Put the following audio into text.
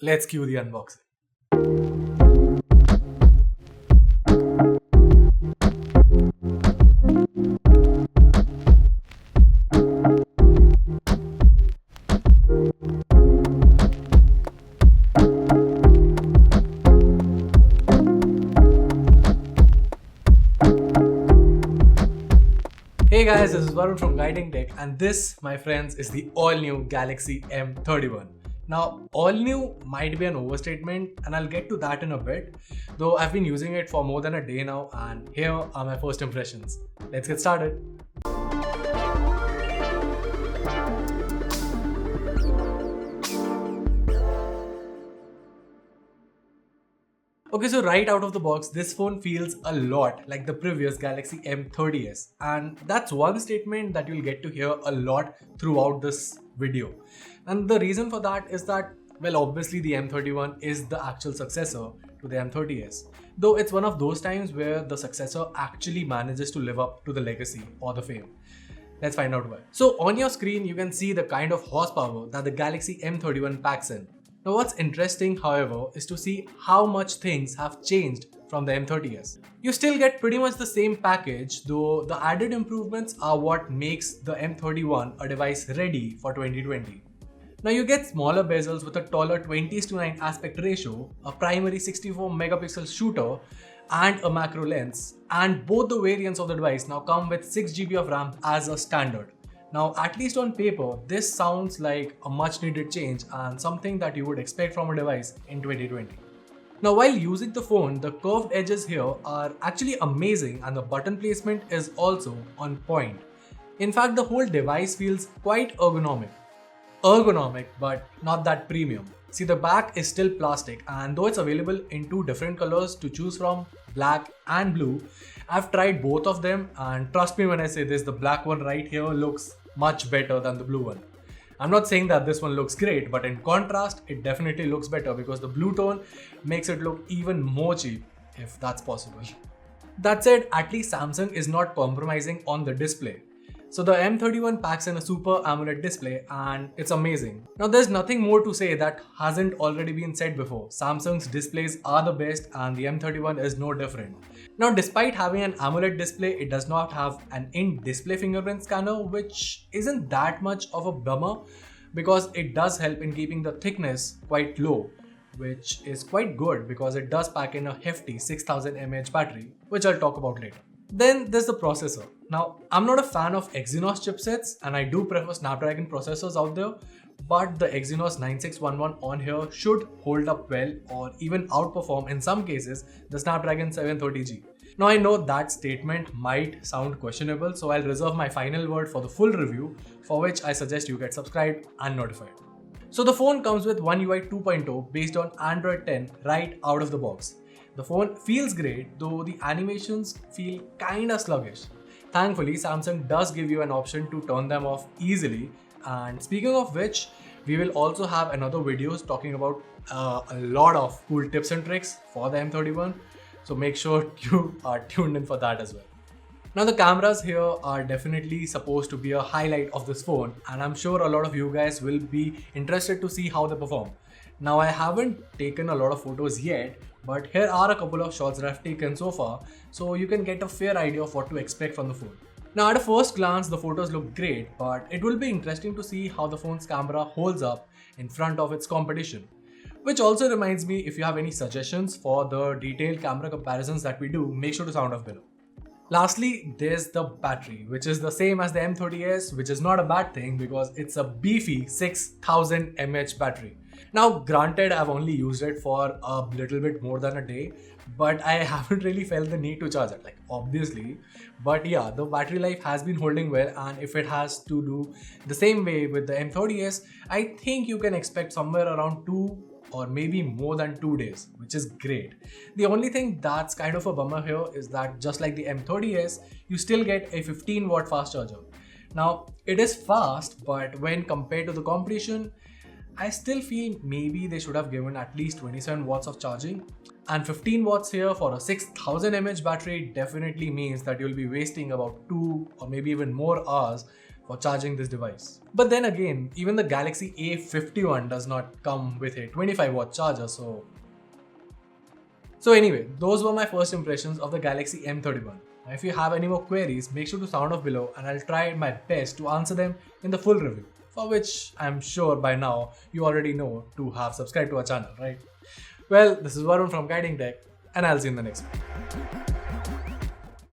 let's cue the unboxing. Hey guys, this is Varun from Guiding Tech, and this, my friends, is the all-new Galaxy M31. Now, all-new might be an overstatement, and I'll get to that in a bit, though I've been using it for more than a day now, and here are my first impressions. Let's get started. Okay, so right out of the box, this phone feels a lot like the previous Galaxy M30s, and that's one statement that you'll get to hear a lot throughout this video. And the reason for that is that, well, obviously the M31 is the actual successor to the M30s, though it's one of those times where the successor actually manages to live up to the legacy or the fame. Let's find out why. So on your screen, you can see the kind of horsepower that the Galaxy M31 packs in. Now what's interesting, however, is to see how much things have changed from the M30s. You still get pretty much the same package, though the added improvements are what makes the M31 a device ready for 2020. Now you get smaller bezels with a taller 20:9 aspect ratio, a primary 64 megapixel shooter, and a macro lens, and both the variants of the device now come with 6GB of RAM as a standard. Now, at least on paper, this sounds like a much needed change and something that you would expect from a device in 2020. Now, while using the phone, the curved edges here are actually amazing and the button placement is also on point. In fact, the whole device feels quite ergonomic. Ergonomic, but not that premium. See, the back is still plastic, and though it's available in two different colors to choose from, black and blue, I've tried both of them, and trust me when I say this, the black one right here looks much better than the blue one. I'm not saying that this one looks great, but in contrast, it definitely looks better because the blue tone makes it look even more cheap, if that's possible. That said, at least Samsung is not compromising on the display. So the M31 packs in a Super AMOLED display and it's amazing. Now there's nothing more to say that hasn't already been said before. Samsung's displays are the best and the M31 is no different. Now despite having an AMOLED display, it does not have an in-display fingerprint scanner, which isn't that much of a bummer because it does help in keeping the thickness quite low, which is quite good because it does pack in a hefty 6000 mAh battery, which I'll talk about later. Then there's the processor. Now, I'm not a fan of Exynos chipsets and I do prefer Snapdragon processors out there, but the Exynos 9611 on here should hold up well or even outperform in some cases the Snapdragon 730G. Now I know that statement might sound questionable, so I'll reserve my final word for the full review, for which I suggest you get subscribed and notified. So the phone comes with One UI 2.0 based on Android 10 right out of the box. The phone feels great, though the animations feel kinda sluggish. Thankfully, Samsung does give you an option to turn them off easily. And speaking of which, we will also have another videos talking about a lot of cool tips and tricks for the M31. So make sure you are tuned in for that as well. Now the cameras here are definitely supposed to be a highlight of this phone, and I'm sure a lot of you guys will be interested to see how they perform. Now I haven't taken a lot of photos yet, but here are a couple of shots that I've taken so far, so you can get a fair idea of what to expect from the phone. Now at a first glance, the photos look great, but it will be interesting to see how the phone's camera holds up in front of its competition. Which also reminds me, if you have any suggestions for the detailed camera comparisons that we do, make sure to sound off below. Lastly, there's the battery, which is the same as the M30s, which is not a bad thing because it's a beefy 6000 mAh battery. Now, granted, I've only used it for a little bit more than a day, but I haven't really felt the need to charge it, like obviously. But yeah, the battery life has been holding well, and if it has to do the same way with the M30s, I think you can expect somewhere around 2 or maybe more than 2 days, which is great. The only thing that's kind of a bummer here is that just like the M30s, you still get a 15-watt fast charger. Now, it is fast, but when compared to the competition, I still feel maybe they should have given at least 27 watts of charging. And 15 watts here for a 6000 mAh battery definitely means that you'll be wasting about 2 or maybe even more hours for charging this device. But then again, even the Galaxy A51 does not come with a 25-watt charger, so anyway, those were my first impressions of the Galaxy M31. Now, if you have any more queries, make sure to sound off below and I'll try my best to answer them in the full review, for which I'm sure by now you already know to have subscribed to our channel, right? Well, this is Varun from Guiding Tech, and I'll see you in the next one.